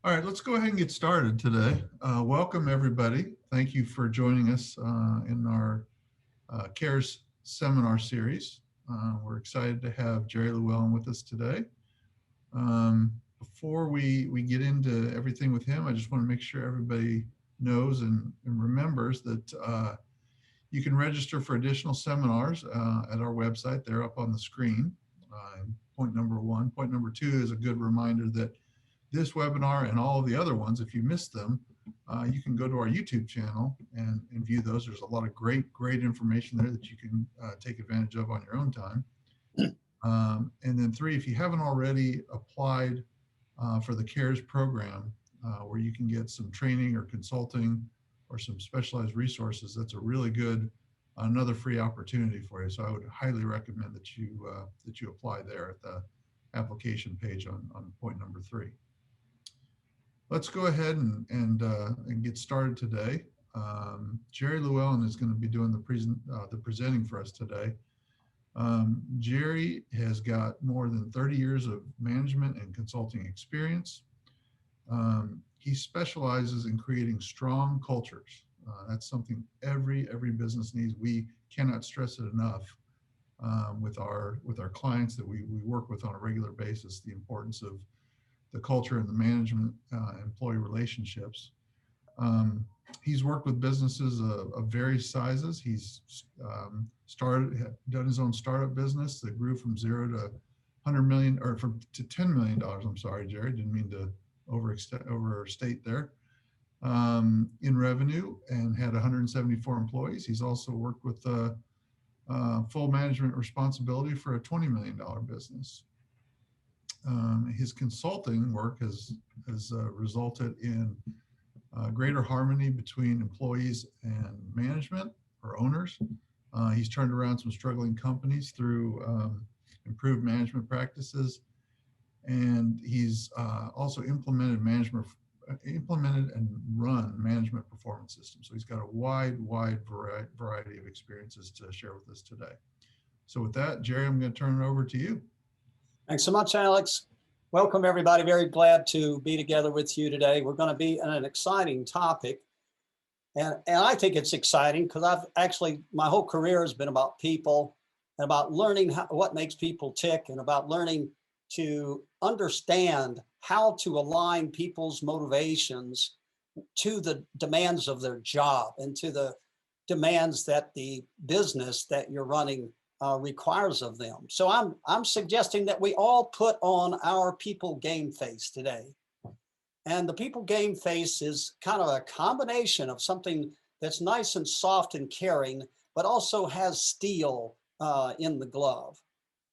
All right, let's go ahead and get started today. Welcome, everybody. Thank you for joining us in our CARES seminar series. We're excited to have Jerry Llewellyn with us today. Before we get into everything with him, I just want to make sure everybody knows and remembers that you can register for additional seminars at our website. They're up on the screen. Point number one. Point number two is a good reminder that this webinar and all of the other ones, if you missed them, you can go to our YouTube channel and view those. There's a lot of great information there that you can take advantage of on your own time. And then three, if you haven't already applied for the CARES program, where you can get some training or consulting or some specialized resources, that's a really good, another free opportunity for you. So I would highly recommend that you apply there at the application page on point number three. Let's go ahead and get started today. Jerry Llewellyn is going to be doing the presenting for us today. Jerry has got more than 30 years of management and consulting experience. He specializes in creating strong cultures. That's something every business needs. We cannot stress it enough with our clients that we work with on a regular basis, the importance of the culture and the management employee relationships. He's worked with businesses of various sizes. He's done his own startup business that grew from 0 to 100 million, or to $10 million. I'm sorry, Jerry, didn't mean to overstate there, in revenue, and had 174 employees. He's also worked with full management responsibility for a $20 million business. His consulting work has resulted in greater harmony between employees and management or owners. He's turned around some struggling companies through improved management practices, and he's also implemented and run management performance systems. So he's got a wide variety of experiences to share with us today. So with that, Jerry, I'm going to turn it over to you. Thanks so much, Alex. Welcome, everybody. Very glad to be together with you today. We're going to be in an exciting topic. And I think it's exciting because my whole career has been about people and about learning what makes people tick, and about learning to understand how to align people's motivations to the demands of their job and to the demands that the business that you're running requires of them. So I'm suggesting that we all put on our people game face today. And the people game face is kind of a combination of something that's nice and soft and caring, but also has steel in the glove.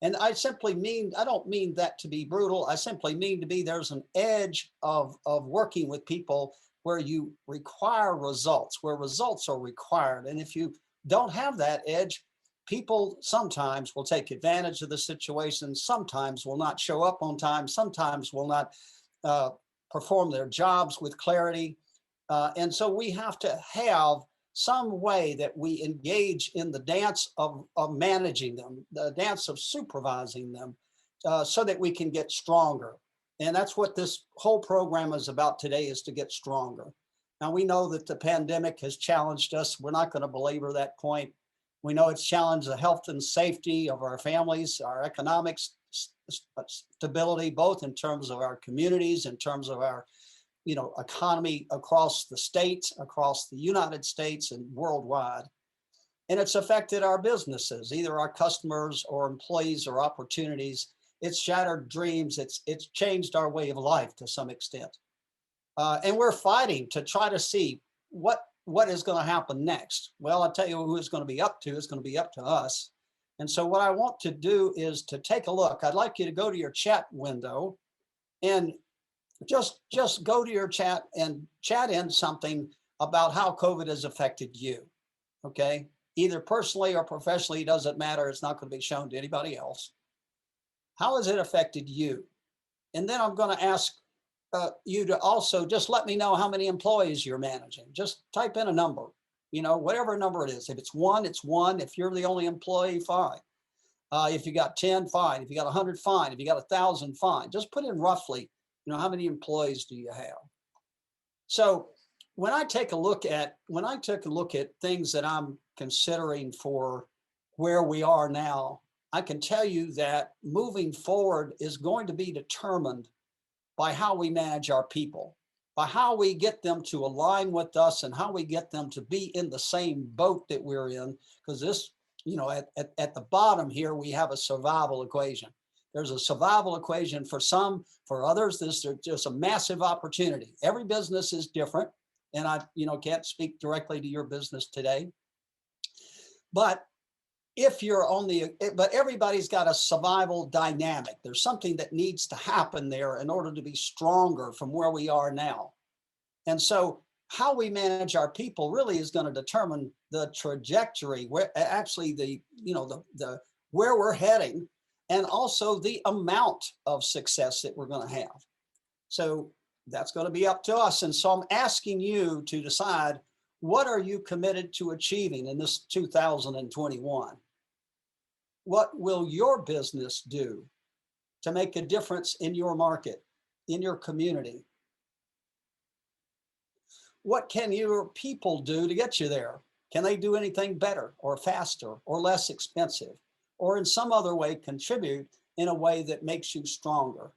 And I don't mean that to be brutal. I simply mean there's an edge of working with people where you require results, where results are required. And if you don't have that edge, people sometimes will take advantage of the situation, sometimes will not show up on time, sometimes will not perform their jobs with clarity. And so we have to have some way that we engage in the dance of managing them, the dance of supervising them, so that we can get stronger. And that's what this whole program is about today, is to get stronger. Now, we know that the pandemic has challenged us. We're not going to belabor that point. We know it's challenged the health and safety of our families, our economic stability, both in terms of our communities, in terms of our economy across the states, across the United States and worldwide. And it's affected our businesses, either our customers or employees or opportunities. It's shattered dreams. It's changed our way of life to some extent. And we're fighting to try to see what is going to happen next. Well, I'll tell you who it's going to be up to. It's going to be up to us. And so what I want to do is to take a look. I'd like you to go to your chat window and just go to your chat and chat in something about how COVID has affected you, okay? Either personally or professionally, it doesn't matter. It's not going to be shown to anybody else. How has it affected you? And then I'm going to ask you to also just let me know how many employees you're managing. Just type in a number, whatever number it is. If it's one, it's one. If you're the only employee, fine. If you got 10, fine. If you got 100, fine. If you got 1,000, fine. Just put in roughly How many employees do you have? So when I take a look at things that I'm considering for where we are now, I can tell you that moving forward is going to be determined by how we manage our people, by how we get them to align with us and how we get them to be in the same boat that we're in. Because this, at the bottom here, we have a survival equation. There's a survival equation for some, for others, there's just a massive opportunity. Every business is different. And I, can't speak directly to your business today. But but everybody's got a survival dynamic. There's something that needs to happen there in order to be stronger from where we are now. And so how we manage our people really is going to determine the trajectory, where actually the where we're heading, and also the amount of success that we're going to have. So that's going to be up to us. And so I'm asking you to decide, what are you committed to achieving in this 2021? What will your business do to make a difference in your market, in your community? What can your people do to get you there? Can they do anything better or faster or less expensive, or in some other way contribute in a way that makes you stronger?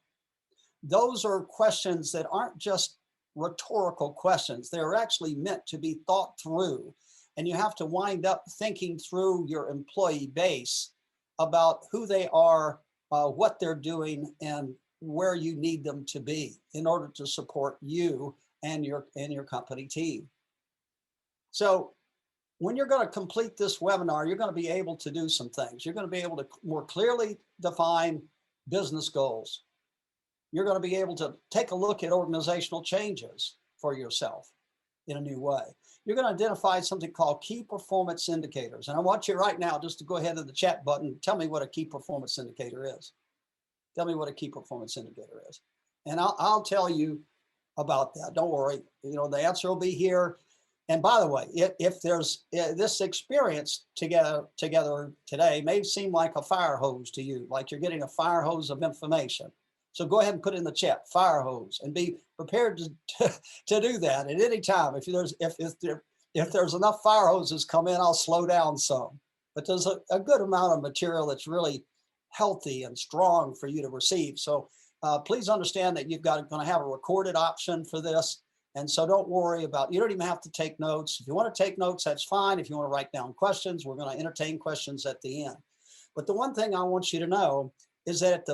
Those are questions that aren't just rhetorical questions. They're actually meant to be thought through. And you have to wind up thinking through your employee base about who they are, what they're doing, and where you need them to be in order to support you and your company team. So when you're going to complete this webinar, you're going to be able to do some things. You're going to be able to more clearly define business goals. You're going to be able to take a look at organizational changes for yourself in a new way. You're going to identify something called key performance indicators. And I want you right now just to go ahead to the chat button and tell me what a key performance indicator is. Tell me what a key performance indicator is. And I'll tell you about that. Don't worry. The answer will be here. And by the way, if there's this experience together today may seem like a fire hose to you, like you're getting a fire hose of information. So go ahead and put in the chat, fire hose, and be prepared to do that at any time. If there's enough fire hoses come in, I'll slow down some. But there's a good amount of material that's really healthy and strong for you to receive. So please understand that you've going to have a recorded option for this. And so don't worry about, you don't even have to take notes. If you want to take notes, that's fine. If you want to write down questions, we're going to entertain questions at the end. But the one thing I want you to know is that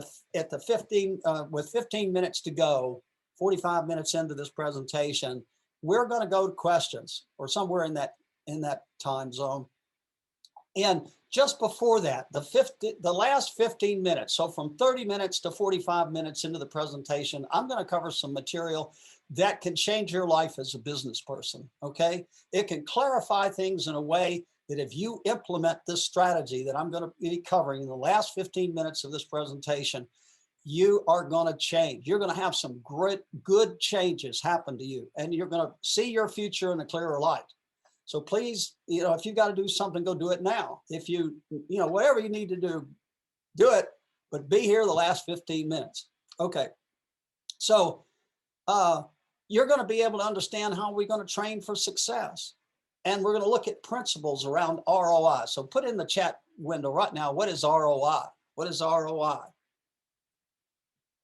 with 15 minutes to go, 45 minutes into this presentation, we're going to go to questions, or somewhere in that time zone. And just before that, the last 15 minutes, so from 30 minutes to 45 minutes into the presentation, I'm going to cover some material that can change your life as a business person, okay? It can clarify things in a way that if you implement this strategy that I'm going to be covering in the last 15 minutes of this presentation, you are going to change. You're going to have some good changes happen to you, and you're going to see your future in a clearer light. So please, if you've got to do something, go do it now. If whatever you need to do it, but be here the last 15 minutes. Okay. So you're going to be able to understand how we're going to train for success. And we're going to look at principles around ROI. So put in the chat window right now, what is ROI? What is ROI?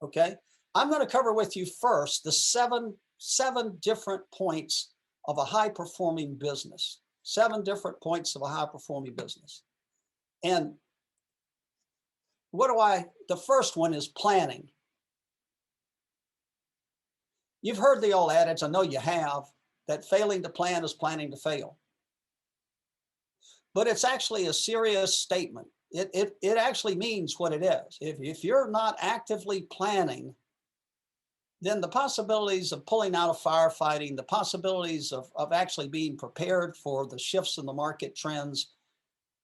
Okay. I'm going to cover with you first the seven different points of a high-performing business. 7 different points of a high-performing business. And the first one is planning. You've heard the old adage, I know you have, that failing to plan is planning to fail. But it's actually a serious statement. It actually means what it is. If you're not actively planning, then the possibilities of pulling out of firefighting, the possibilities of actually being prepared for the shifts in the market trends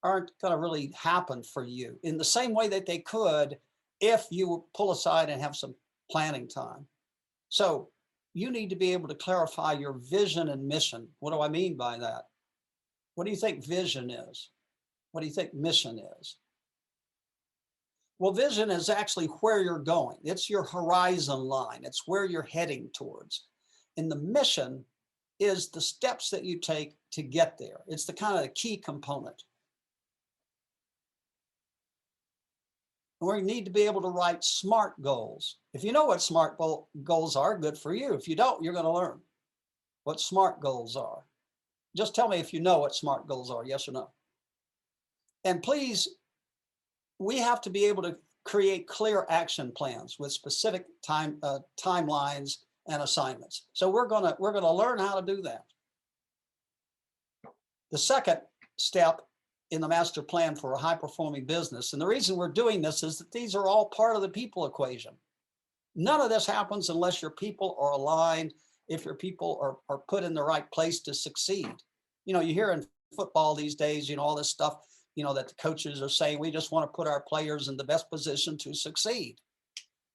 aren't going to really happen for you in the same way that they could if you pull aside and have some planning time. So you need to be able to clarify your vision and mission. What do I mean by that? What do you think vision is? What do you think mission is? Well, vision is actually where you're going. It's your horizon line. It's where you're heading towards. And the mission is the steps that you take to get there. It's the kind of the key component. And we need to be able to write SMART goals. If you know what SMART goals are, good for you. If you don't, you're going to learn what SMART goals are. Just tell me if you know what SMART goals are, yes or no. And please, we have to be able to create clear action plans with specific timelines and assignments. So we're gonna learn how to do that. The second step in the master plan for a high-performing business, and the reason we're doing this is that these are all part of the people equation. None of this happens unless your people are aligned, if your people are put in the right place to succeed. You know, you hear in football these days, you know, all this stuff, you know, that the coaches are saying, we just want to put our players in the best position to succeed.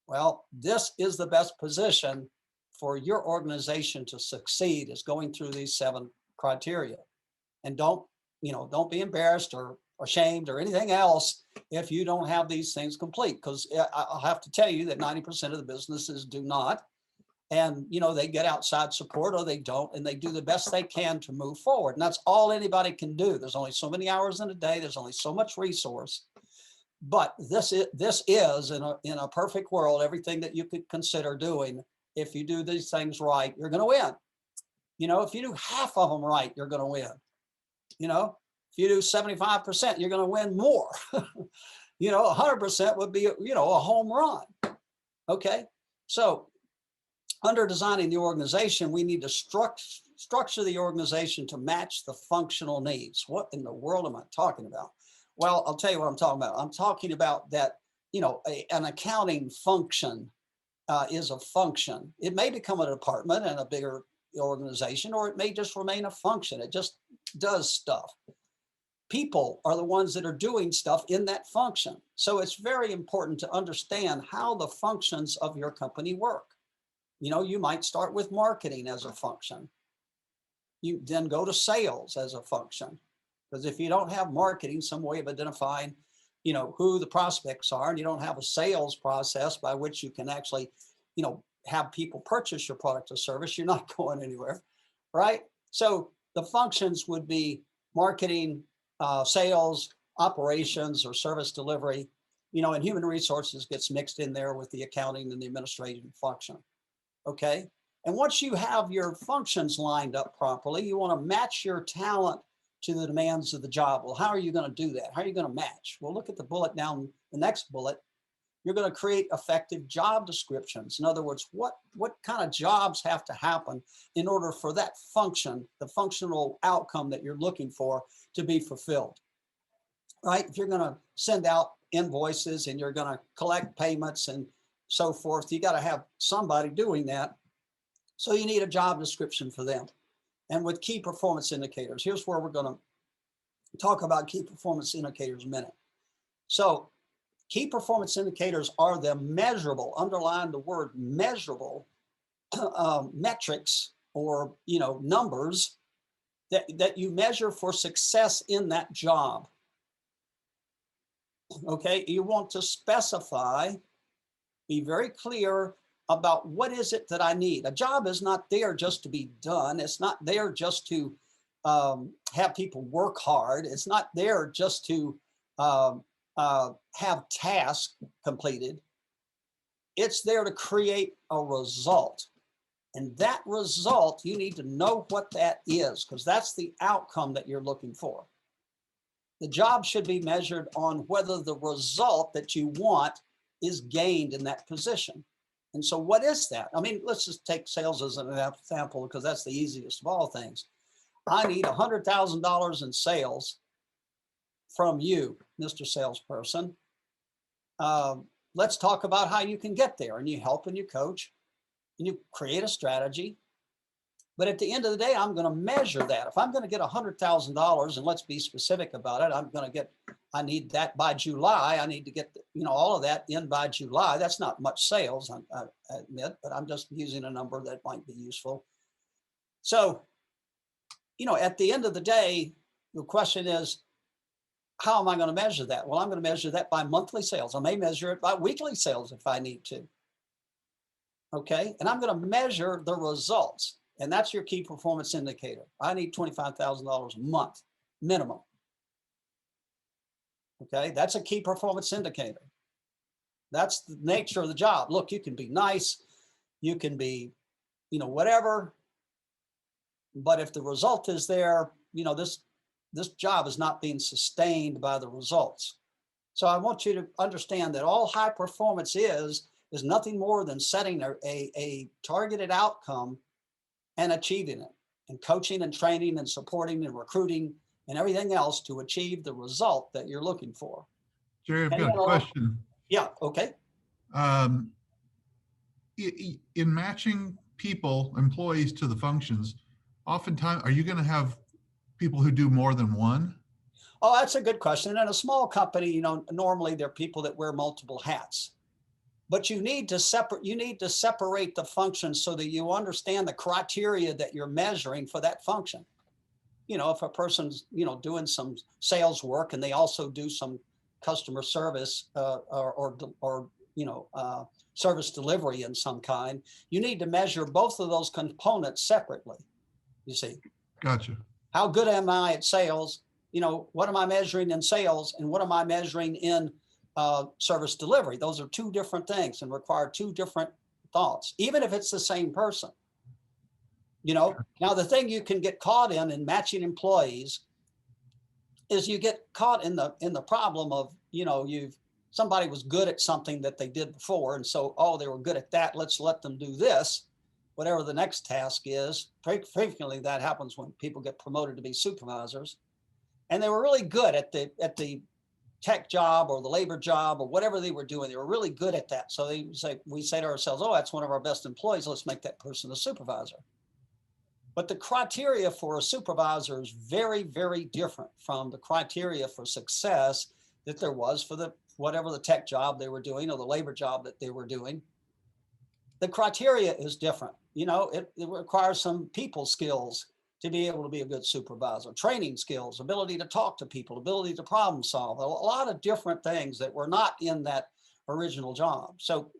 Well, this is the best position for your organization to succeed, is going through these 7 criteria. And don't be embarrassed or ashamed or anything else if you don't have these things complete, because I'll have to tell you that 90% of the businesses do not. And, you know, they get outside support or they don't, and they do the best they can to move forward. And that's all anybody can do. There's only so many hours in a day. There's only so much resource. But this is in a perfect world, everything that you could consider doing. If you do these things right, you're going to win. You know, if you do half of them right, you're going to win. You know, if you do 75%, you're going to win more. You know, 100% would be, you know, a home run. Okay. So under designing the organization, we need to structure the organization to match the functional needs. What in the world am I talking about? Well, I'll tell you what I'm talking about. I'm talking about that, you know, an accounting function is a function. It may become a department and a bigger organization, or it may just remain a function. It just does stuff. People are the ones that are doing stuff in that function. So it's very important to understand how the functions of your company work. You know, you might start with marketing as a function. You then go to sales as a function. Because if you don't have marketing, some way of identifying, you know, who the prospects are, and you don't have a sales process by which you can actually, you know, have people purchase your product or service, you're not going anywhere, right? So the functions would be marketing, sales, operations, or service delivery, you know, and human resources gets mixed in there with the accounting and the administrative function. Okay. And once you have your functions lined up properly, you want to match your talent to the demands of the job. Well, how are you going to do that? How are you going to match? Well, look at the bullet down, the next bullet. You're going to create effective job descriptions. In other words, what kind of jobs have to happen in order for that function, the functional outcome that you're looking for, to be fulfilled, right? If you're going to send out invoices and you're going to collect payments and so forth, you got to have somebody doing that. So you need a job description for them. And with key performance indicators, here's where we're going to talk about key performance indicators in a minute. So key performance indicators are the measurable, underline the word measurable, metrics or, you know, numbers that you measure for success in that job. Okay, you want to specify, be very clear about what is it that I need. A job is not there just to be done. It's not there just to have people work hard. It's not there just to have tasks completed. It's there to create a result. And that result, you need to know what that is, because that's the outcome that you're looking for. The job should be measured on whether the result that you want is gained in that position. And so what is that? I mean, let's just take sales as an example, because that's the easiest of all things. I need $100,000 in sales from you, Mr. Salesperson. Let's talk about how you can get there. And you help and you coach and you create a strategy. But at the end of the day, I'm going to measure that. If I'm going to get $100,000, and let's be specific about it, I need that by July. I need to get, you know, all of that in by July. That's not much sales, I admit, but I'm just using a number that might be useful. So, you know, at the end of the day, the question is, how am I going to measure that? Well, I'm going to measure that by monthly sales. I may measure it by weekly sales if I need to. Okay. And I'm going to measure the results. And that's your key performance indicator. I need $25,000 a month minimum. Okay. That's a key performance indicator. That's the nature of the job. Look, you can be nice, you can be, whatever. But if the result is there, this job is not being sustained by the results. So I want you to understand that all high performance is nothing more than setting a targeted outcome and achieving it, and coaching and training and supporting and recruiting and everything else to achieve the result that you're looking for. Jerry, I've got a question. Yeah, okay. Um, in matching people, employees to the functions, oftentimes, are you going to have people who do more than one? Oh, that's a good question. In a small company, normally there are people that wear multiple hats. But you need to separate the functions so that you understand the criteria that you're measuring for that function. If a person's, doing some sales work and they also do some customer service or service delivery in some kind, you need to measure both of those components separately. You see. Gotcha. How good am I at sales? What am I measuring in sales and what am I measuring in service delivery? Those are two different things and require two different thoughts, even if it's the same person. Now the thing you can get caught in matching employees is you get caught in the problem of, somebody was good at something that they did before. And so, they were good at that. Let's let them do this, whatever the next task is. Frequently that happens when people get promoted to be supervisors. And they were really good at the tech job or the labor job or whatever they were doing. They were really good at that. So we say to ourselves, that's one of our best employees. Let's make that person a supervisor. But the criteria for a supervisor is very, very different from the criteria for success that there was for whatever the tech job they were doing or the labor job that they were doing. The criteria is different. It requires some people skills to be able to be a good supervisor, training skills, ability to talk to people, ability to problem solve, a lot of different things that were not in that original job. So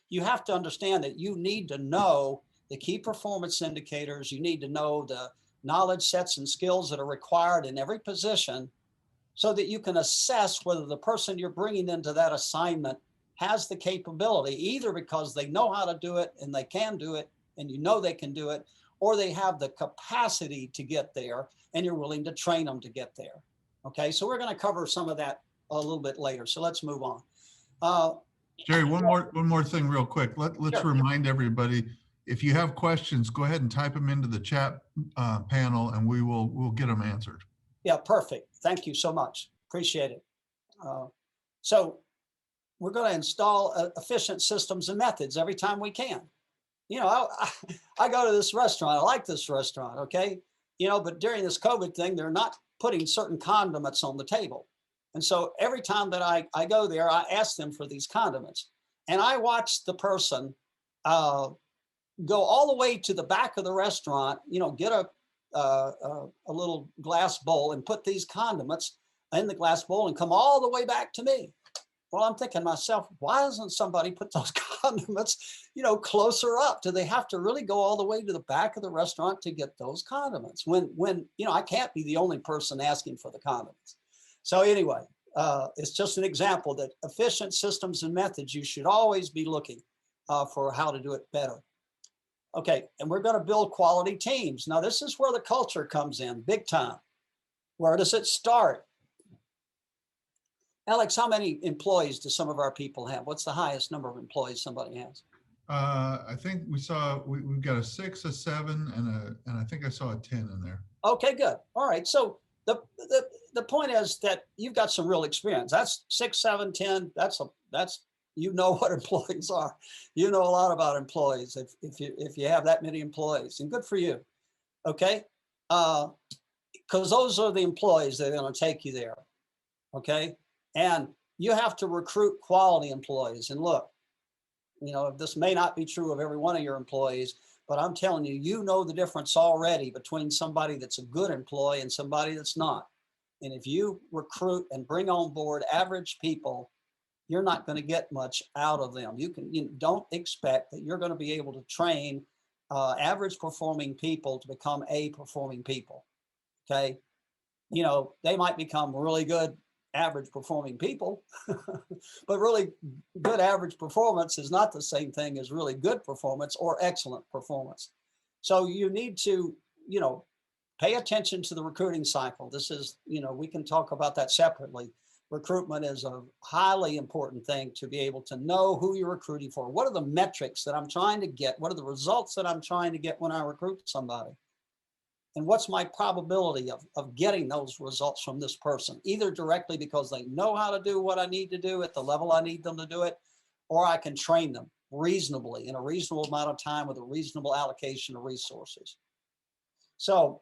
you have to understand that you need to know the key performance indicators. You need to know the knowledge sets and skills that are required in every position so that you can assess whether the person you're bringing into that assignment has the capability, either because they know how to do it and they can do it and they can do it, or they have the capacity to get there and you're willing to train them to get there. Okay, so we're going to cover some of that a little bit later. So let's move on. Jerry, one more thing real quick. Let's Sure. remind everybody, if you have questions, go ahead and type them into the chat panel and we'll get them answered. Yeah, perfect. Thank you so much. Appreciate it. So we're going to install efficient systems and methods every time we can. I go to this restaurant. I like this restaurant. Okay. But during this COVID thing, they're not putting certain condiments on the table. And so every time that I go there, I ask them for these condiments and I watch the person go all the way to the back of the restaurant, get a little glass bowl and put these condiments in the glass bowl and come all the way back to me. Well, I'm thinking to myself, why doesn't somebody put those condiments, closer up? Do they have to really go all the way to the back of the restaurant to get those condiments when I can't be the only person asking for the condiments? So anyway, it's just an example that efficient systems and methods, you should always be looking for how to do it better. Okay, and we're going to build quality teams. Now, this is where the culture comes in big time. Where does it start? Alex, how many employees do some of our people have? What's the highest number of employees somebody has? I think we've got a 6, a 7, and I think I saw a 10 in there. Okay, good. All right. So the point is that you've got some real experience. That's 6, 7, 10. That's what employees are. You know a lot about employees if you have that many employees, and good for you. Okay, because those are the employees that are going to take you there. Okay. And you have to recruit quality employees. And look, this may not be true of every one of your employees, but I'm telling you, the difference already between somebody that's a good employee and somebody that's not. And if you recruit and bring on board average people, you're not going to get much out of them. You don't expect that you're going to be able to train average performing people to become A performing people. Okay. They might become really good average performing people, but really good average performance is not the same thing as really good performance or excellent performance. So you need to, pay attention to the recruiting cycle. This is, we can talk about that separately. Recruitment is a highly important thing to be able to know who you're recruiting for. What are the metrics that I'm trying to get? What are the results that I'm trying to get when I recruit somebody? And what's my probability of getting those results from this person, either directly because they know how to do what I need to do at the level I need them to do it, or I can train them reasonably in a reasonable amount of time with a reasonable allocation of resources. So,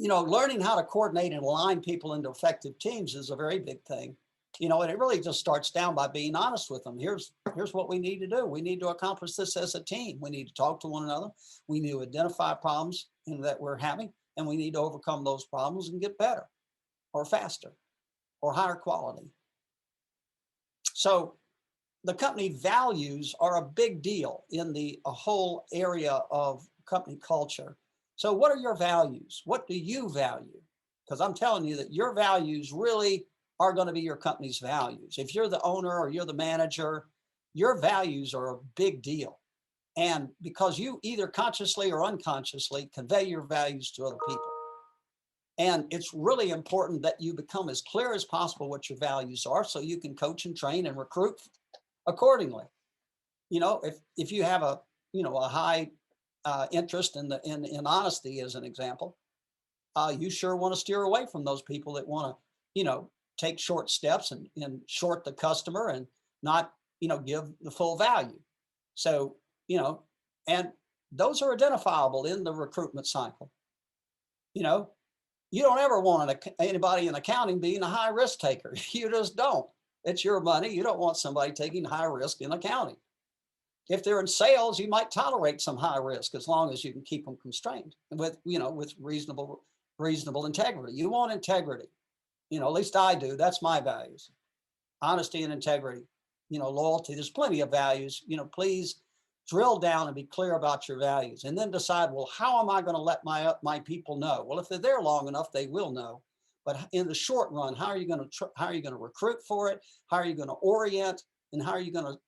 learning how to coordinate and align people into effective teams is a very big thing. And it really just starts down by being honest with them. Here's what we need to do. We need to accomplish this as a team. We need to talk to one another. We need to identify problems that we're having, and we need to overcome those problems and get better or faster or higher quality. So the company values are a big deal in a whole area of company culture. So what are your values? What do you value? Because I'm telling you that your values really are going to be your company's values. If you're the owner or you're the manager, your values are a big deal. And because you either consciously or unconsciously convey your values to other people. And it's really important that you become as clear as possible what your values are so you can coach and train and recruit accordingly. If you have a high interest in honesty, as an example, you sure want to steer away from those people that want to, take short steps and short the customer and not, give the full value. So, and those are identifiable in the recruitment cycle. You don't ever want anybody in accounting being a high risk taker. You just don't. It's your money. You don't want somebody taking high risk in accounting. If they're in sales, you might tolerate some high risk as long as you can keep them constrained with reasonable integrity. You want integrity. At least I do. That's my values. Honesty and integrity, loyalty. There's plenty of values. Please drill down and be clear about your values, and then decide, well, how am I going to let my people know? Well, if they're there long enough, they will know. But in the short run, how are you going to recruit for it? How are you going to orient? And how are you going to,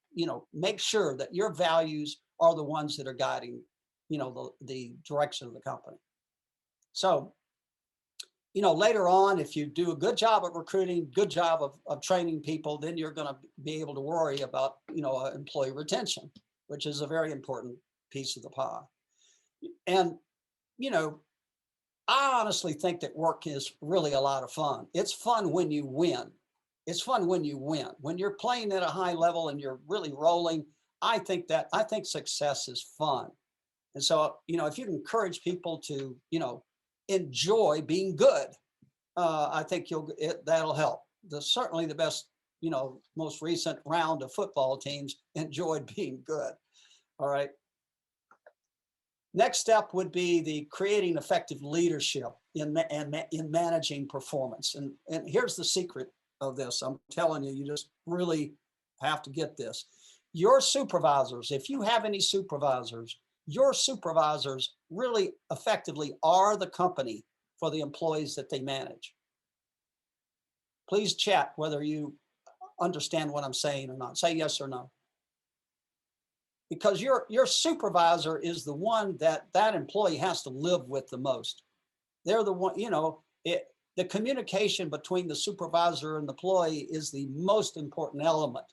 make sure that your values are the ones that are guiding, the direction of the company. So, later on, if you do a good job of recruiting, good job of training people, then you're going to be able to worry about, employee retention, which is a very important piece of the pie. And, I honestly think that work is really a lot of fun. It's fun when you win. It's fun when you win. When you're playing at a high level and you're really rolling, I think success is fun. And so, if you encourage people to, enjoy being good, I think that'll help. Certainly the best, most recent round of football teams enjoyed being good. All right. Next step would be the creating effective leadership in managing performance. And here's the secret of this. I'm telling you, you just really have to get this. Your supervisors, if you have any supervisors, your supervisors really effectively are the company for the employees that they manage. Please chat whether you understand what I'm saying or not. Say yes or no. Because your supervisor is the one that employee has to live with the most. They're the one, the communication between the supervisor and the employee is the most important element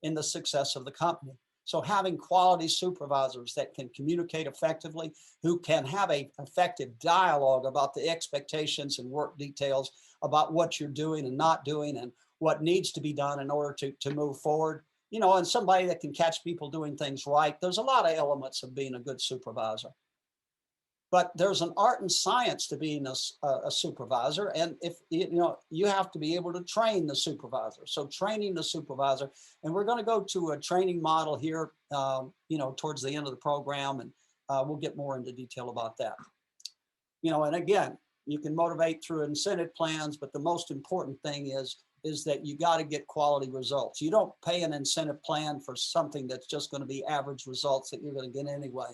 in the success of the company. So having quality supervisors that can communicate effectively, who can have an effective dialogue about the expectations and work details about what you're doing and not doing and what needs to be done in order to move forward, and somebody that can catch people doing things right. There's a lot of elements of being a good supervisor. But there's an art and science to being a supervisor. And if you have to be able to train the supervisor. So training the supervisor, and we're going to go to a training model here, towards the end of the program, and we'll get more into detail about that. And again, You can motivate through incentive plans, but the most important thing is that you got to get quality results. You don't pay an incentive plan for something that's just going to be average results that you're going to get anyway.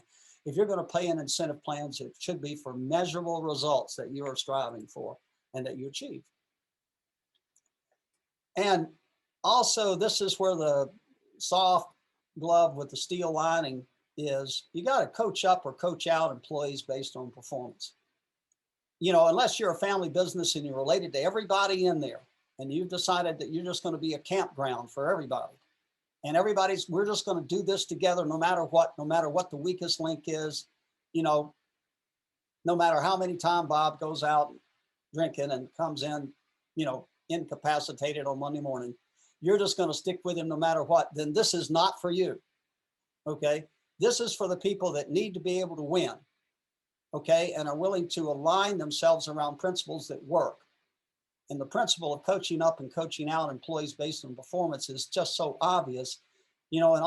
If you're going to pay an incentive plans, it should be for measurable results that you are striving for and that you achieve. And also, this is where the soft glove with the steel lining is. You got to coach up or coach out employees based on performance. You know, unless you're a family business and you're related to everybody in there, and you've decided that you're just going to be a campground for everybody, and we're just going to do this together no matter what the weakest link is, you know, no matter how many times Bob goes out drinking and comes in, you know, incapacitated on Monday morning, you're just going to stick with him no matter what, then this is not for you. Okay. This is for the people that need to be able to win. Okay. And are willing to align themselves around principles that work. And the principle of coaching up and coaching out employees based on performance is just so obvious, you know, and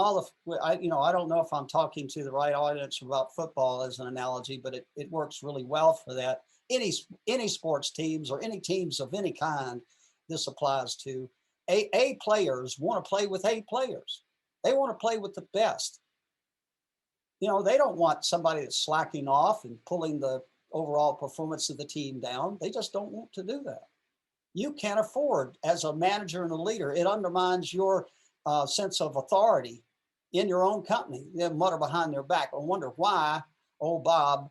I don't know if I'm talking to the right audience about football as an analogy, but it works really well for that. Any sports teams or any teams of any kind, this applies to. A players want to play with A players. They want to play with the best. You know, they don't want somebody that's slacking off and pulling the overall performance of the team down. They just don't want to do that. You can't afford, as a manager and a leader, it undermines your sense of authority in your own company. They mutter behind their back and wonder why old Bob,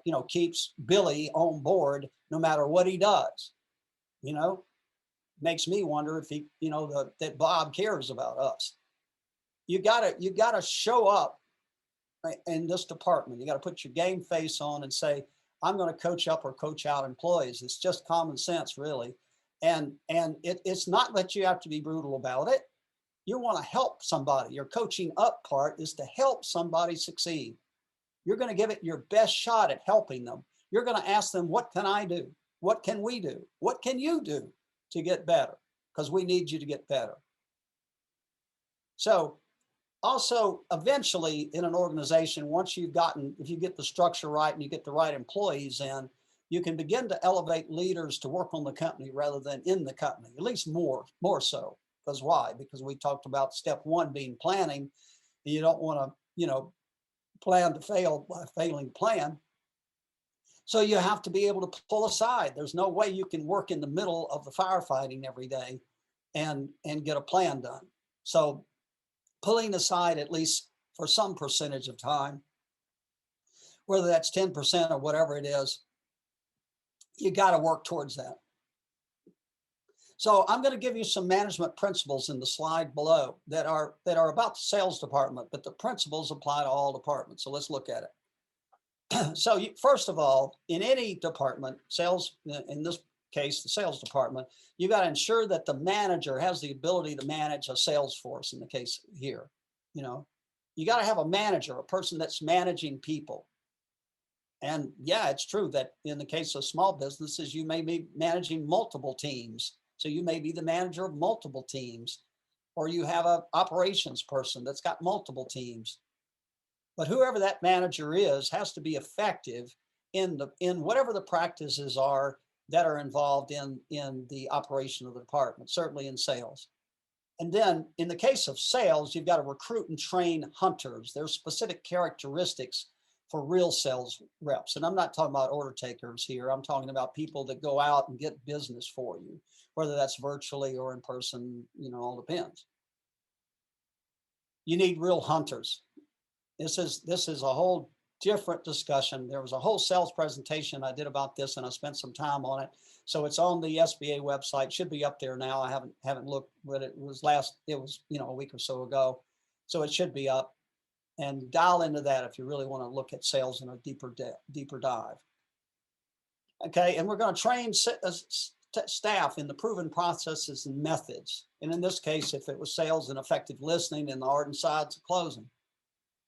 you know, keeps Billy on board no matter what he does. You know, makes me wonder if he, you know, that Bob cares about us. You gotta show up in this department. You got to put your game face on and say, I'm going to coach up or coach out employees. It's just common sense, really. And it's not that you have to be brutal about it. You want to help somebody. Your coaching up part is to help somebody succeed. You're going to give it your best shot at helping them. You're going to ask them, what can I do? What can we do? What can you do to get better? Because we need you to get better. So also, eventually in an organization, if you get the structure right and you get the right employees in, you can begin to elevate leaders to work on the company rather than in the company, at least more so. Because why? Because we talked about step one being planning. You don't want to, you know, plan to fail by failing to plan. So you have to be able to pull aside. There's no way you can work in the middle of the firefighting every day and get a plan done. So pulling aside at least for some percentage of time, whether that's 10% or whatever it is, you got to work towards that. So I'm going to give you some management principles in the slide below that are about the sales department, but the principles apply to all departments. So let's look at it. So first of all, in any department, sales, in this case, the sales department, you got to ensure that the manager has the ability to manage a sales force in the case here. You know, you got to have a manager, a person that's managing people. And yeah, it's true that in the case of small businesses, you may be managing multiple teams. So you may be the manager of multiple teams, or you have an operations person that's got multiple teams. But whoever that manager is has to be effective in whatever the practices are that are involved in the operation of the department, certainly in sales. And then in the case of sales, you've got to recruit and train hunters. There's specific characteristics for real sales reps. And I'm not talking about order takers here. I'm talking about people that go out and get business for you, whether that's virtually or in person, you know, all depends. You need real hunters. This is a whole different discussion. There was a whole sales presentation I did about this, and I spent some time on it. So it's on the SBA website. Should be up there now. I haven't looked, but it was you know, a week or so ago. So it should be up. And dial into that if you really want to look at sales in a deeper dive. Okay, and we're going to train staff in the proven processes and methods. And in this case, if it was sales and effective listening and the art and science of closing.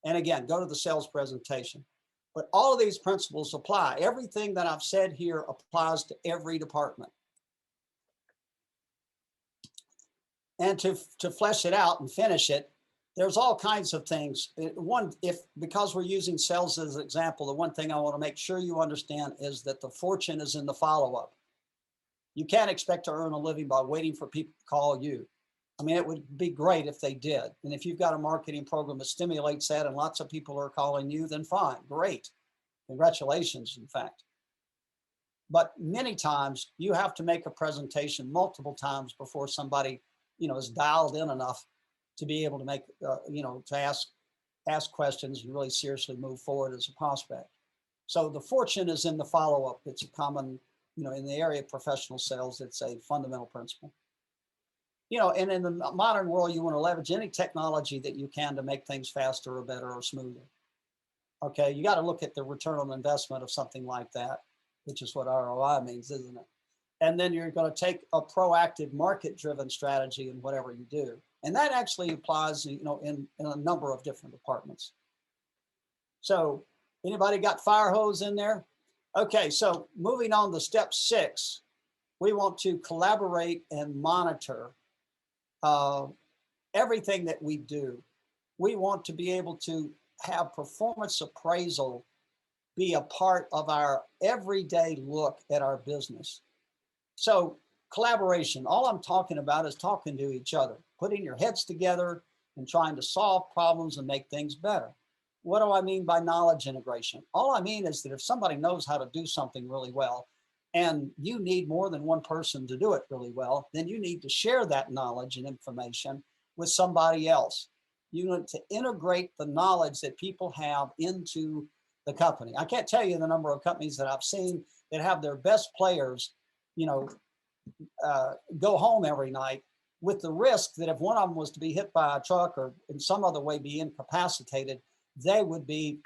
And again, go to the sales presentation. But all of these principles apply. Everything that I've said here applies to every department. And to flesh it out and finish it, There's all kinds of things. Because we're using sales as an example, the one thing I want to make sure you understand is that the fortune is in the follow-up. You can't expect to earn a living by waiting for people to call you. I mean, it would be great if they did. And if you've got a marketing program that stimulates that and lots of people are calling you, then fine, great. Congratulations, in fact. But many times you have to make a presentation multiple times before somebody, is dialed in enough to be able to make, to ask questions and really seriously move forward as a prospect. So the fortune is in the follow-up. It's a common, in the area of professional sales, it's a fundamental principle. And in the modern world, you want to leverage any technology that you can to make things faster or better or smoother. Okay, you got to look at the return on investment of something like that, which is what ROI means, isn't it? And then you're going to take a proactive market-driven strategy in whatever you do. And that actually applies, in a number of different departments. So anybody got fire hose in there? Okay, so moving on to step 6, we want to collaborate and monitor everything that we do. We want to be able to have performance appraisal be a part of our everyday look at our business. So collaboration, all I'm talking about is talking to each other, putting your heads together and trying to solve problems and make things better. What do I mean by knowledge integration? All I mean is that if somebody knows how to do something really well, and you need more than one person to do it really well, then you need to share that knowledge and information with somebody else. You need to integrate the knowledge that people have into the company. I can't tell you the number of companies that I've seen that have their best players, go home every night with the risk that if one of them was to be hit by a truck or in some other way be incapacitated, they would be,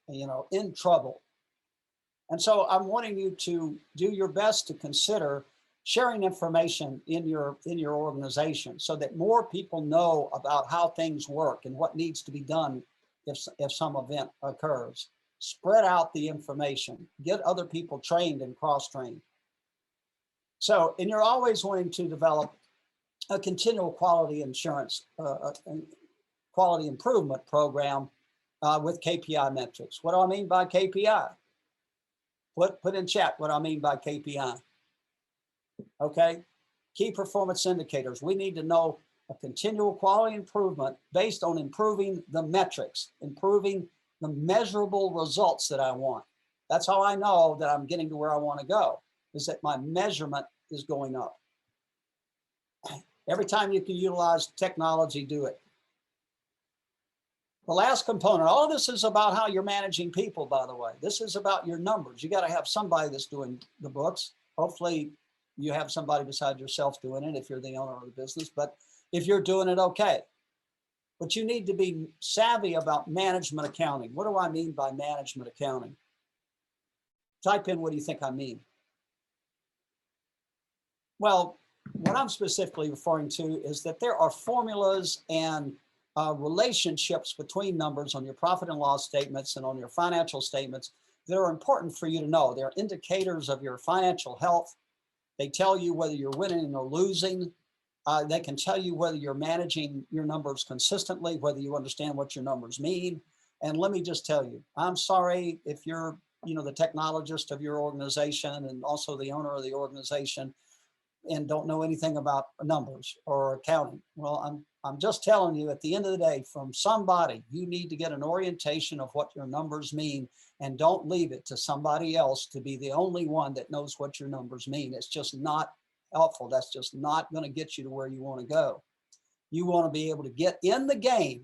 in trouble. And so I'm wanting you to do your best to consider sharing information in your organization so that more people know about how things work and what needs to be done if some event occurs. Spread out the information, get other people trained and cross-trained. So, and you're always wanting to develop a continual quality insurance, quality improvement program with KPI metrics. What do I mean by KPI? Put in chat what I mean by KPI. Okay, key performance indicators. We need to know a continual quality improvement based on improving the metrics, improving the measurable results that I want. That's how I know that I'm getting to where I want to go, is that my measurement is going up. Every time you can utilize technology, do it. The last component, all of this is about how you're managing people, by the way. This is about your numbers. You got to have somebody that's doing the books. Hopefully you have somebody beside yourself doing it if you're the owner of the business, but if you're doing it, okay. But you need to be savvy about management accounting. What do I mean by management accounting? Type in, what do you think I mean? Well, what I'm specifically referring to is that there are formulas and relationships between numbers on your profit and loss statements and on your financial statements that are important for you to know. They're indicators of your financial health. They tell you whether you're winning or losing. They can tell you whether you're managing your numbers consistently, whether you understand what your numbers mean. And let me just tell you, I'm sorry if you're, the technologist of your organization and also the owner of the organization and don't know anything about numbers or accounting. Well, I'm just telling you, at the end of the day, from somebody, you need to get an orientation of what your numbers mean, and don't leave it to somebody else to be the only one that knows what your numbers mean. It's just not helpful. That's just not going to get you to where you want to go. You want to be able to get in the game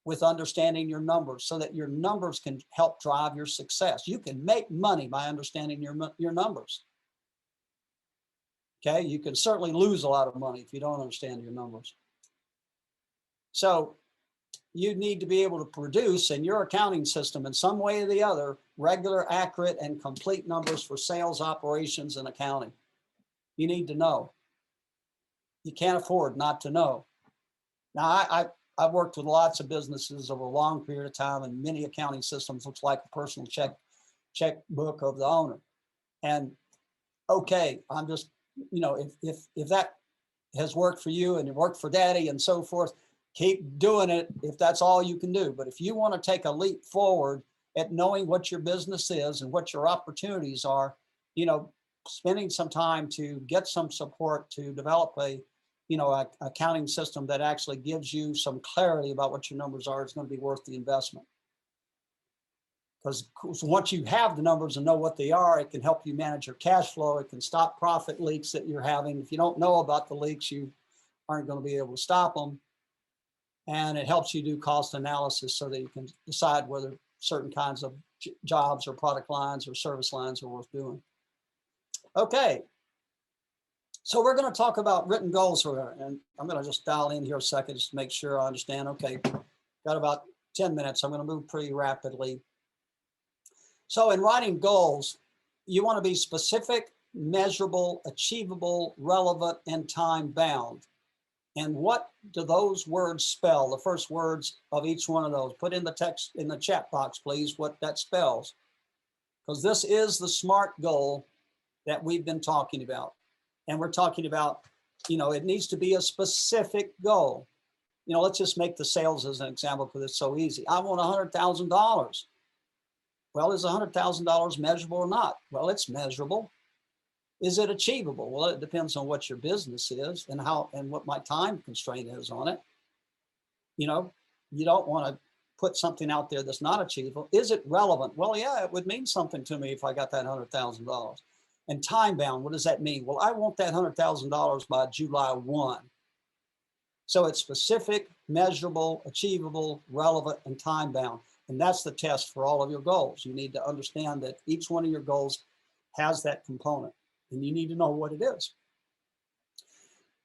with understanding your numbers so that your numbers can help drive your success. You can make money by understanding your numbers. Okay, you can certainly lose a lot of money if you don't understand your numbers. So you need to be able to produce in your accounting system in some way or the other, regular, accurate, and complete numbers for sales, operations, and accounting. You need to know. You can't afford not to know. Now, I've worked with lots of businesses over a long period of time, and many accounting systems looks like a personal checkbook of the owner. And okay, I'm just, if that has worked for you and it worked for daddy and so forth, keep doing it if that's all you can do. But if you want to take a leap forward at knowing what your business is and what your opportunities are, spending some time to get some support to develop a accounting system that actually gives you some clarity about what your numbers are is going to be worth the investment. Because once you have the numbers and know what they are, it can help you manage your cash flow. It can stop profit leaks that you're having. If you don't know about the leaks, you aren't going to be able to stop them. And it helps you do cost analysis so that you can decide whether certain kinds of jobs or product lines or service lines are worth doing. Okay. So we're going to talk about written goals here, and I'm going to just dial in here a second just to make sure I understand. Okay, got about 10 minutes. I'm going to move pretty rapidly. So in writing goals, you want to be specific, measurable, achievable, relevant, and time-bound. And what do those words spell? The first words of each one of those. Put in the text in the chat box, please, what that spells. Because this is the SMART goal that we've been talking about. And we're talking about, it needs to be a specific goal. Let's just make the sales as an example because it's so easy. I want $100,000. Well, is $100,000 measurable or not? Well, it's measurable. Is it achievable? Well, it depends on what your business is and what my time constraint is on it. You don't want to put something out there that's not achievable. Is it relevant? Well, yeah, it would mean something to me if I got that $100,000. And time bound, what does that mean? Well, I want that $100,000 by July 1. So it's specific, measurable, achievable, relevant, and time bound. And that's the test for all of your goals. You need to understand that each one of your goals has that component, and you need to know what it is.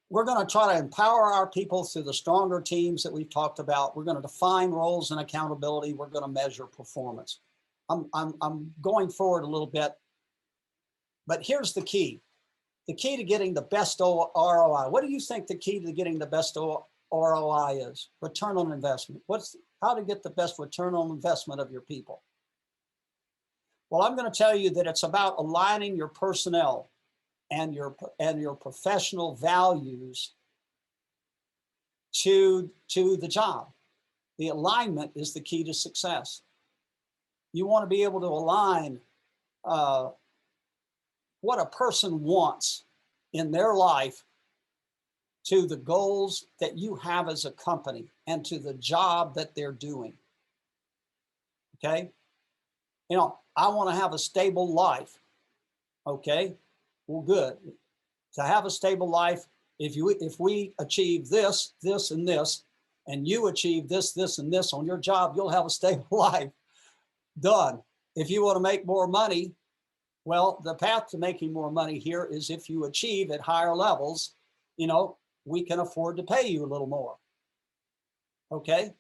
We're going to try to empower our people through the stronger teams that we've talked about. We're going to define roles and accountability. We're going to measure performance. I'm going forward a little bit. But here's the key to getting the best ROI. What do you think the key to getting the best ROI is? Return on investment. How to get the best return on investment of your people? Well, I'm going to tell you that it's about aligning your personnel and your professional values to the job. The alignment is the key to success. You want to be able to align what a person wants in their life to the goals that you have as a company and to the job that they're doing. Okay? I want to have a stable life. Okay? Well, good. To have a stable life, if we achieve this, this, and this, and you achieve this, this, and this on your job, you'll have a stable life. Done. If you want to make more money, well, the path to making more money here is if you achieve at higher levels, we can afford to pay you a little more. Okay?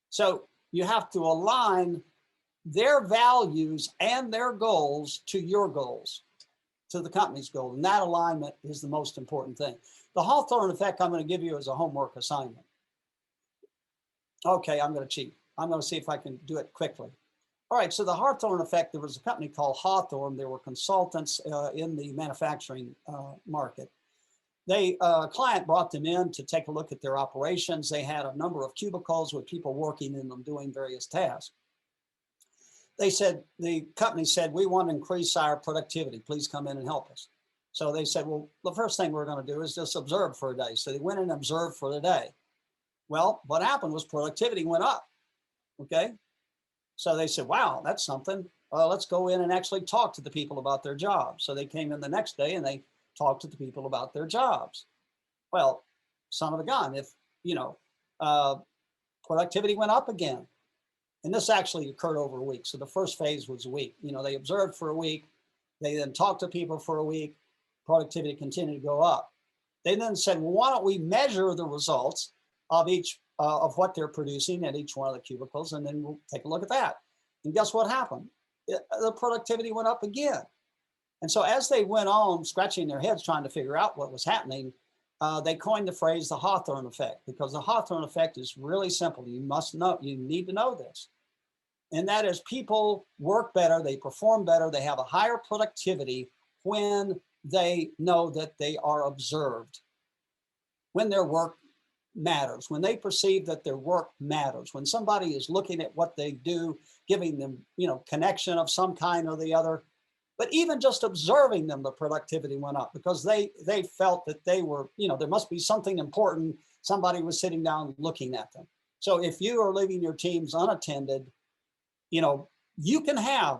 So you have to align their values and their goals to your goals, to the company's goal. And that alignment is the most important thing. The Hawthorne effect I'm going to give you as a homework assignment. Okay, I'm going to cheat. I'm going to see if I can do it quickly. All right, so the Hawthorne effect, there was a company called Hawthorne. There were consultants in the manufacturing market. A client brought them in to take a look at their operations. They had a number of cubicles with people working in them doing various tasks. The company said, we want to increase our productivity. Please come in and help us. So they said, well, the first thing we're going to do is just observe for a day. So they went and observed for the day. Well, what happened was productivity went up. Okay. So they said, wow, that's something. Let's go in and actually talk to the people about their jobs. So they came in the next day and they talked to the people about their jobs. Well, son of a gun, if, productivity went up again. And this actually occurred over a week. So the first phase was a week. They observed for a week. They then talked to people for a week. Productivity continued to go up. They then said, well, why don't we measure the results of each of what they're producing at each one of the cubicles, and then we'll take a look at that. And guess what happened? The productivity went up again. And so as they went on scratching their heads trying to figure out what was happening, they coined the phrase the Hawthorne effect, because the Hawthorne effect is really simple. You need to know this. And that is, people work better, they perform better, they have a higher productivity when they know that they are observed, when their work matters, when they perceive that their work matters, when somebody is looking at what they do, giving them, connection of some kind or the other, but even just observing them, the productivity went up because they felt that they were, there must be something important. Somebody was sitting down looking at them. So if you are leaving your teams unattended, you can have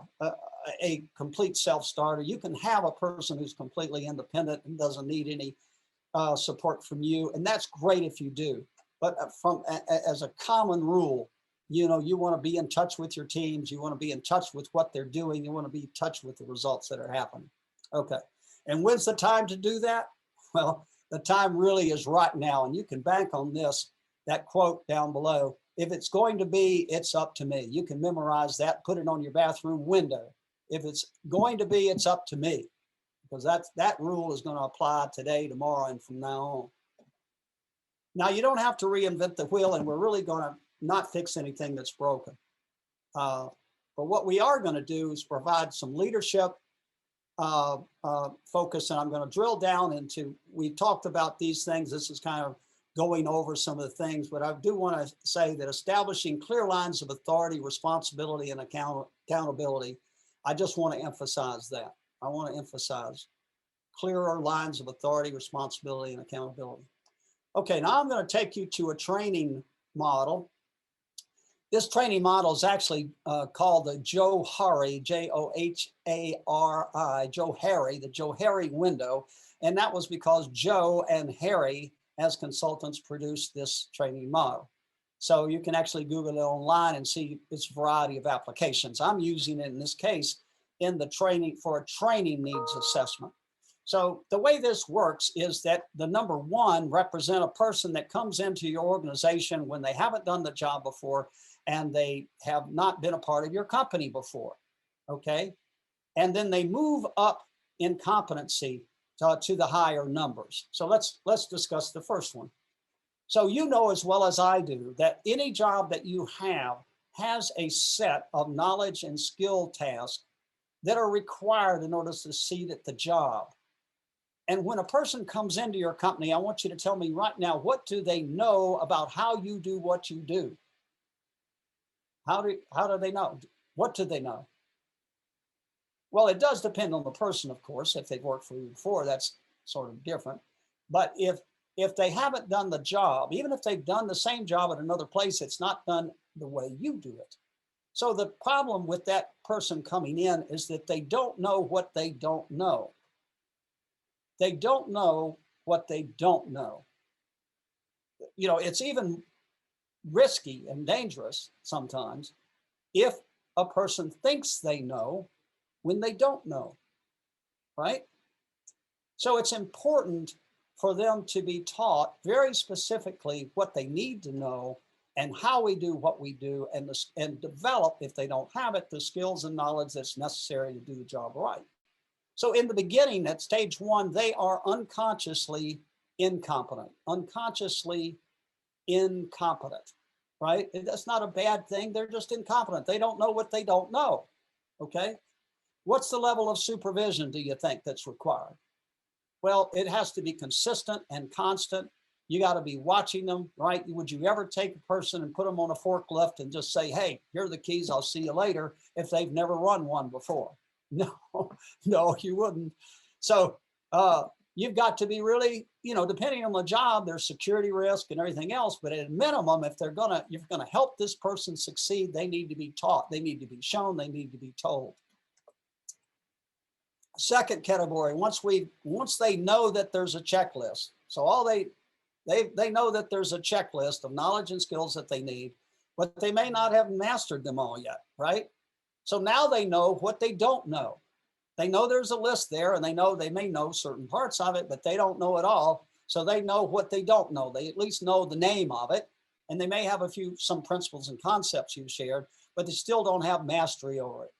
a complete self-starter. You can have a person who's completely independent and doesn't need any support from you. And that's great if you do. But as a common rule, you want to be in touch with your teams. You want to be in touch with what they're doing. You want to be in touch with the results that are happening. Okay. And when's the time to do that? Well, the time really is right now. And you can bank on this, that quote down below. If it's going to be, it's up to me. You can memorize that, put it on your bathroom window. If it's going to be, it's up to me, because that rule is going to apply today, tomorrow, and from now on. Now, you don't have to reinvent the wheel, and we're really going to not fix anything that's broken. But what we are going to do is provide some leadership focus, and I'm going to drill down into, we talked about these things. This is kind of going over some of the things, but I do want to say that establishing clear lines of authority, responsibility, and accountability, I just want to emphasize that. I want to emphasize clearer lines of authority, responsibility, and accountability. Okay, now I'm going to take you to a training model. This training model is actually called the Johari, Johari, Johari, the Johari window. And that was because Joe and Harry, as consultants, produced this training model. So you can actually Google it online and see its variety of applications. I'm using it in this case in the training for a training needs assessment. So the way this works is that the number one represent a person that comes into your organization when they haven't done the job before and they have not been a part of your company before, okay? And then they move up in competency to the higher numbers. So let's discuss the first one. So you know as well as I do that any job that you have has a set of knowledge and skill tasks that are required in order to succeed at the job. And when a person comes into your company, I want you to tell me right now, what do they know about how you do what you do? How do they know? What do they know? Well, it does depend on the person, of course. If they've worked for you before, that's sort of different. But if they haven't done the job, even if they've done the same job at another place, it's not done the way you do it. So the problem with that person coming in is that they don't know what they don't know. They don't know what they don't know. It's even risky and dangerous sometimes if a person thinks they know when they don't know, right? So it's important for them to be taught very specifically what they need to know and how we do what we do, and develop, if they don't have it, the skills and knowledge that's necessary to do the job right. So in the beginning, at stage one, they are unconsciously incompetent, right? That's not a bad thing. They're just incompetent. They don't know what they don't know, okay? What's the level of supervision, do you think, that's required? Well, it has to be consistent and constant. You got to be watching them, right? Would you ever take a person and put them on a forklift and just say, hey, here are the keys, I'll see you later, if they've never run one before? No, no, you wouldn't. So you've got to be really, depending on the job, there's security risk and everything else. But at a minimum, if you're gonna help this person succeed, they need to be taught, they need to be shown, they need to be told. Second category, once they know that there's a checklist. So all they know that there's a checklist of knowledge and skills that they need, but they may not have mastered them all yet, right? So now they know what they don't know. They know there's a list there, and they may know certain parts of it, but they don't know it all. So they know what they don't know. They at least know the name of it, and they may have some principles and concepts you've shared, but they still don't have mastery over it.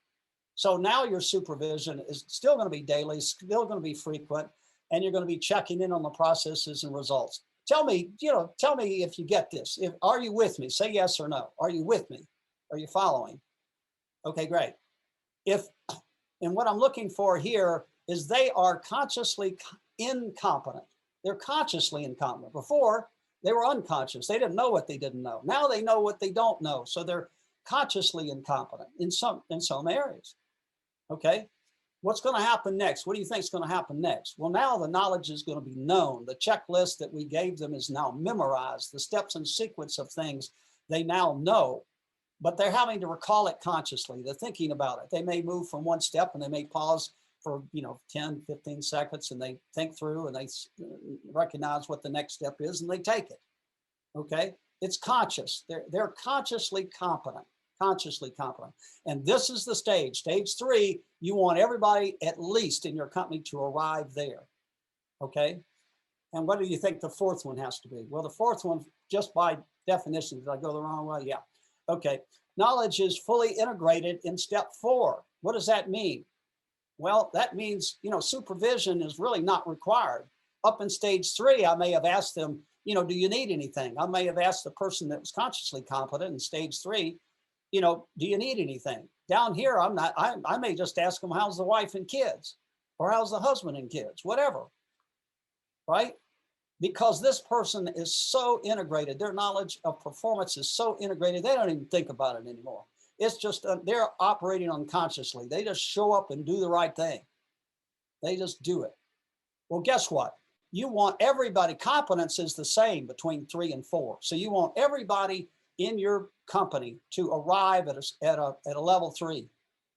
So now your supervision is still going to be daily, still going to be frequent, and you're going to be checking in on the processes and results. Tell me if you get this. Are you with me? Say yes or no. Are you with me? Are you following? Okay, great. And what I'm looking for here is they are consciously incompetent. They're consciously incompetent. Before, They were unconscious. They didn't know what they didn't know. Now they know what they don't know. So they're consciously incompetent in some areas. Okay. What's going to happen next? What do you think is going to happen next? Well, now the knowledge is going to be known. The checklist that we gave them is now memorized. The steps and sequence of things they now know, but they're having to recall it consciously. They're thinking about it. They may move from one step and they may pause for 10, 15 seconds, and they think through and they recognize what the next step is and they take it. Okay. It's conscious. They're consciously competent. Consciously competent. And this is the stage. Stage 3, you want everybody at least in your company to arrive there. Okay. And what do you think the 4th one has to be? Well, the 4th one, just by definition, did I go the wrong way? Yeah. Okay. Knowledge is fully integrated in step 4. What does that mean? Well, that means, supervision is really not required. Up in stage 3, I may have asked them, do you need anything? I may have asked the person that was consciously competent in stage 3, do you need anything? Down here, I may just ask them, how's the wife and kids? Or how's the husband and kids? Whatever, right? Because this person is so integrated, their knowledge of performance is so integrated, they don't even think about it anymore. It's just, they're operating unconsciously. They just show up and do the right thing. They just do it. Well, guess what? You want everybody, competence is the same between 3 and 4. So you want everybody in your company to arrive at a level 3.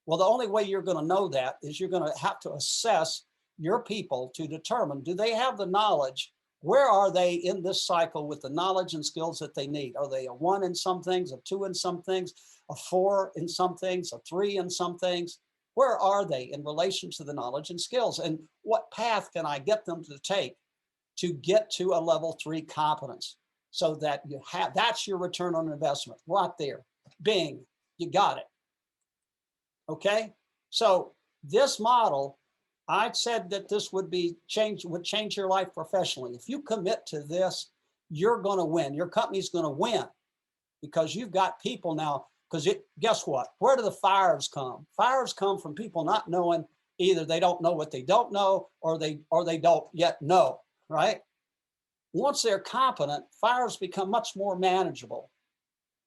Well, the only way you're going to know that is you're going to have to assess your people to determine, do they have the knowledge? Where are they in this cycle with the knowledge and skills that they need? Are they a 1 in some things, a 2 in some things, a 4 in some things, a 3 in some things? Where are they in relation to the knowledge and skills? And what path can I get them to take to get to a level 3 competence? So that that's your return on investment right there. Bing, you got it. Okay. So this model, I said that this would change your life professionally. If you commit to this, you're going to win. Your company's going to win because you've got people now. Because guess what? Where do the fires come? Fires come from people not knowing. Either they don't know what they don't know, or they don't yet know. Right? Once they're competent, fires become much more manageable.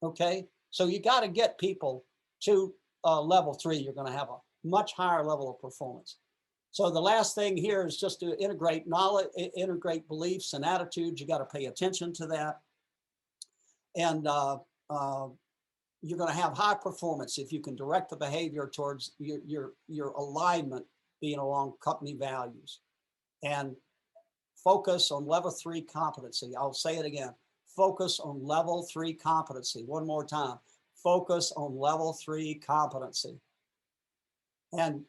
Okay, so you got to get people to level 3. You're going to have a much higher level of performance. So the last thing here is just to integrate knowledge, integrate beliefs and attitudes. You got to pay attention to that, and you're going to have high performance if you can direct the behavior towards your alignment being along company values, and focus on level 3 competency. I'll say it again. Focus on level 3 competency. One more time. Focus on level 3 competency. And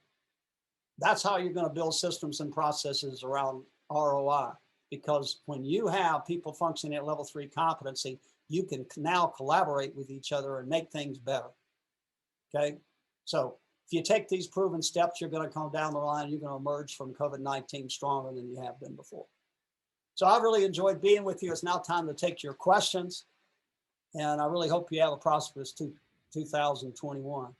that's how you're going to build systems and processes around ROI. Because when you have people functioning at level 3 competency, you can now collaborate with each other and make things better. Okay. So if you take these proven steps, you're going to come down the line, you're going to emerge from COVID-19 stronger than you have been before. So I really enjoyed being with you. It's now time to take your questions. And I really hope you have a prosperous 2021.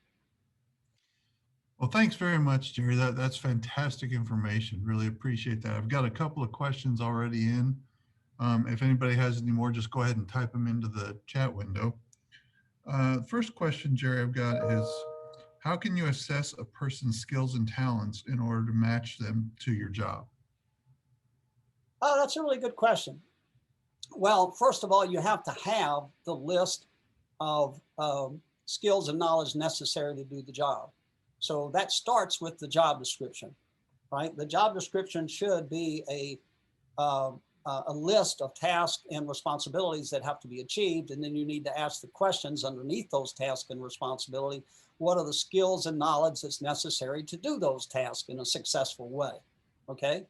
Well, thanks very much, Jerry. That's fantastic information. Really appreciate that. I've got a couple of questions already in. If anybody has any more, just go ahead and type them into the chat window. First question, Jerry, I've got is, how can you assess a person's skills and talents in order to match them to your job? Oh, that's a really good question. Well, first of all, you have to have the list of skills and knowledge necessary to do the job. So that starts with the job description, right? The job description should be a list of tasks and responsibilities that have to be achieved. And then you need to ask the questions underneath those tasks and responsibility. What are the skills and knowledge that's necessary to do those tasks in a successful way? Okay.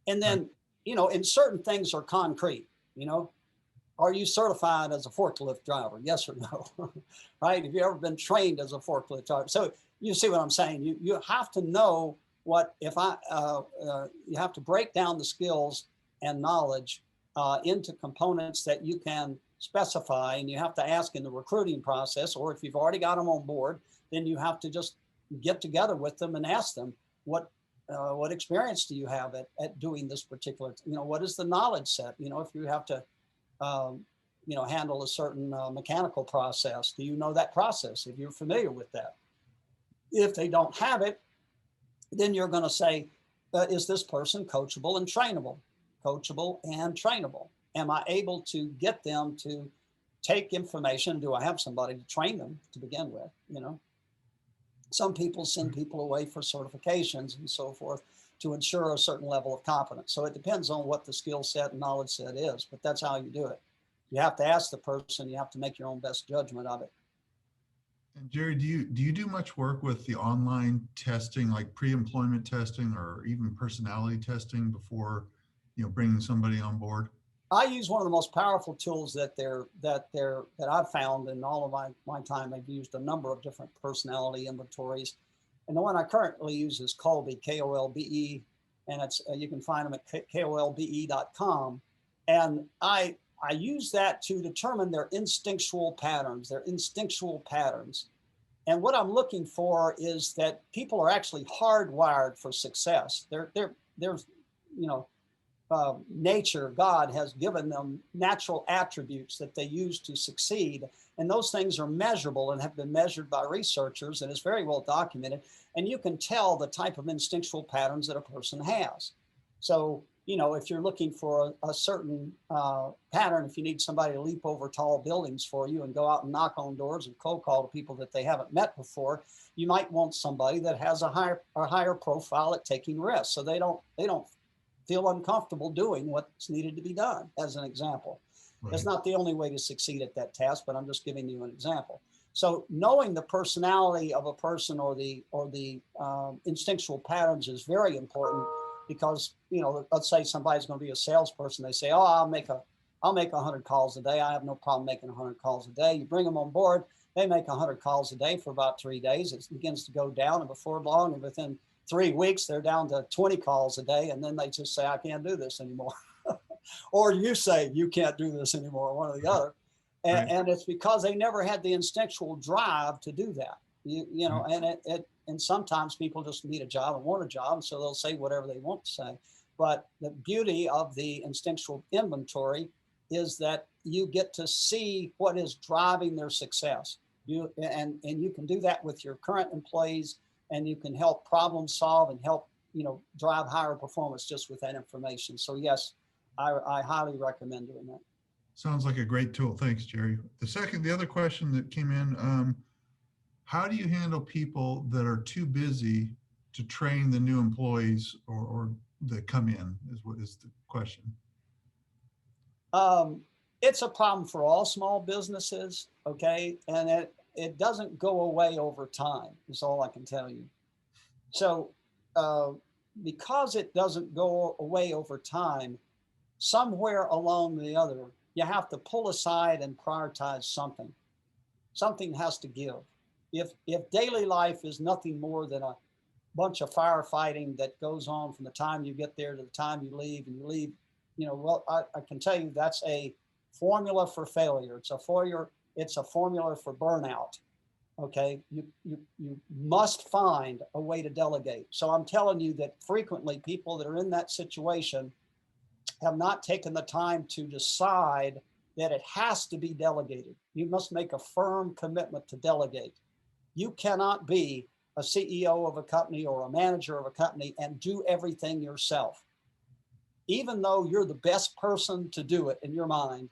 And then, and certain things are concrete, are you certified as a forklift driver? Yes or no, right? Have you ever been trained as a forklift driver? So you see what I'm saying? You have to know what, you have to break down the skills and knowledge into components that you can specify, and you have to ask in the recruiting process, or if you've already got them on board, then you have to just get together with them and ask them, what experience do you have at doing this particular, what is the knowledge set? If you have to um, handle a certain mechanical process? Do you know that process if you're familiar with that? If they don't have it, then you're going to say, is this person coachable and trainable? Coachable and trainable. Am I able to get them to take information? Do I have somebody to train them to begin with? Some people send people away for certifications and so forth to ensure a certain level of competence. So it depends on what the skill set and knowledge set is, but that's how you do it. You have to ask the person, you have to make your own best judgment of it. And Jerry, do you do much work with the online testing, like pre-employment testing or even personality testing before, bringing somebody on board? I use one of the most powerful tools that I've found in all of my time. I've used a number of different personality inventories, and the one I currently use is Kolbe, Kolbe, and it's you can find them at kolbe.com. And I use that to determine their instinctual patterns. And what I'm looking for is that people are actually hardwired for success. There's nature, God has given them natural attributes that they use to succeed. And those things are measurable and have been measured by researchers, and it's very well documented. And you can tell the type of instinctual patterns that a person has. So, if you're looking for a certain pattern, if you need somebody to leap over tall buildings for you and go out and knock on doors and cold call to people that they haven't met before, you might want somebody that has a higher profile at taking risks. So they don't feel uncomfortable doing what's needed to be done, as an example. Right. That's not the only way to succeed at that task, but I'm just giving you an example. So knowing the personality of a person or the instinctual patterns is very important, because, let's say somebody's going to be a salesperson. They say, oh, I'll make 100 calls a day. I have no problem making 100 calls a day. You bring them on board, they make 100 calls a day for about 3 days. It begins to go down, and before long, and within 3 weeks, they're down to 20 calls a day, and then they just say, I can't do this anymore. Or you say, you can't do this anymore, one or the other. And it's because they never had the instinctual drive to do that. And sometimes people just need a job and want a job, and so they'll say whatever they want to say. But the beauty of the instinctual inventory is that you get to see what is driving their success. And you can do that with your current employees, and you can help problem solve and help, drive higher performance just with that information. So yes, I highly recommend doing that. Sounds like a great tool. Thanks, Jerry. The other question that came in, how do you handle people that are too busy to train the new employees or that come in is the question. It's a problem for all small businesses. Okay. And it doesn't go away over time, is all I can tell you. So because it doesn't go away over time, somewhere along the other, you have to pull aside and prioritize something. Something has to give. If daily life is nothing more than a bunch of firefighting that goes on from the time you get there to the time you leave, and you leave, I can tell you that's a formula for failure. It's a formula for burnout. Okay, you must find a way to delegate. So I'm telling you that frequently people that are in that situation have not taken the time to decide that it has to be delegated. You must make a firm commitment to delegate. You cannot be a CEO of a company or a manager of a company and do everything yourself. Even though you're the best person to do it in your mind,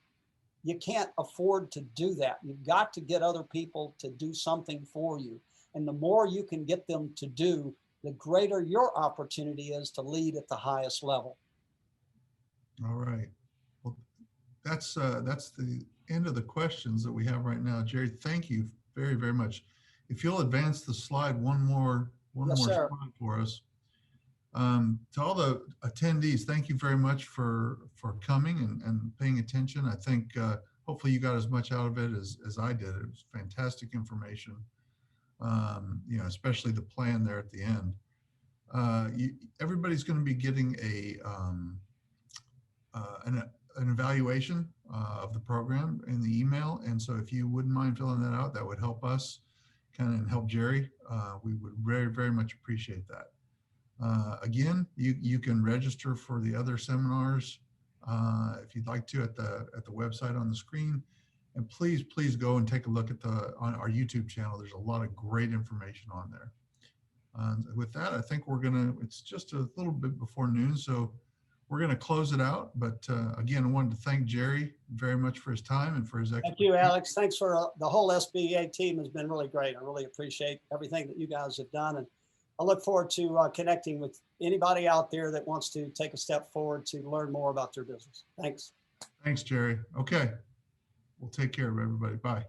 you can't afford to do that. You've got to get other people to do something for you. And the more you can get them to do, the greater your opportunity is to lead at the highest level. All right. Well, that's the end of the questions that we have right now. Jerry, thank you very, very much. If you'll advance the slide one more slide for us. To all the attendees, thank you very much for coming and paying attention. I think hopefully you got as much out of it as I did. It was fantastic information, especially the plan there at the end. Everybody's going to be getting an evaluation of the program in the email. And so if you wouldn't mind filling that out, that would help us and help Jerry. We would very, very much appreciate that. Again, you can register for the other seminars if you'd like to, at the website on the screen. And please go and take a look at on our YouTube channel. There's a lot of great information on there. With that, I think it's just a little bit before noon, so we're gonna close it out. But again, I wanted to thank Jerry very much for his time and for his expertise. Thank you, Alex. Thanks for the whole SBA team has been really great. I really appreciate everything that you guys have done. And I look forward to connecting with anybody out there that wants to take a step forward to learn more about their business. Thanks. Thanks, Jerry. Okay. We'll take care of everybody. Bye.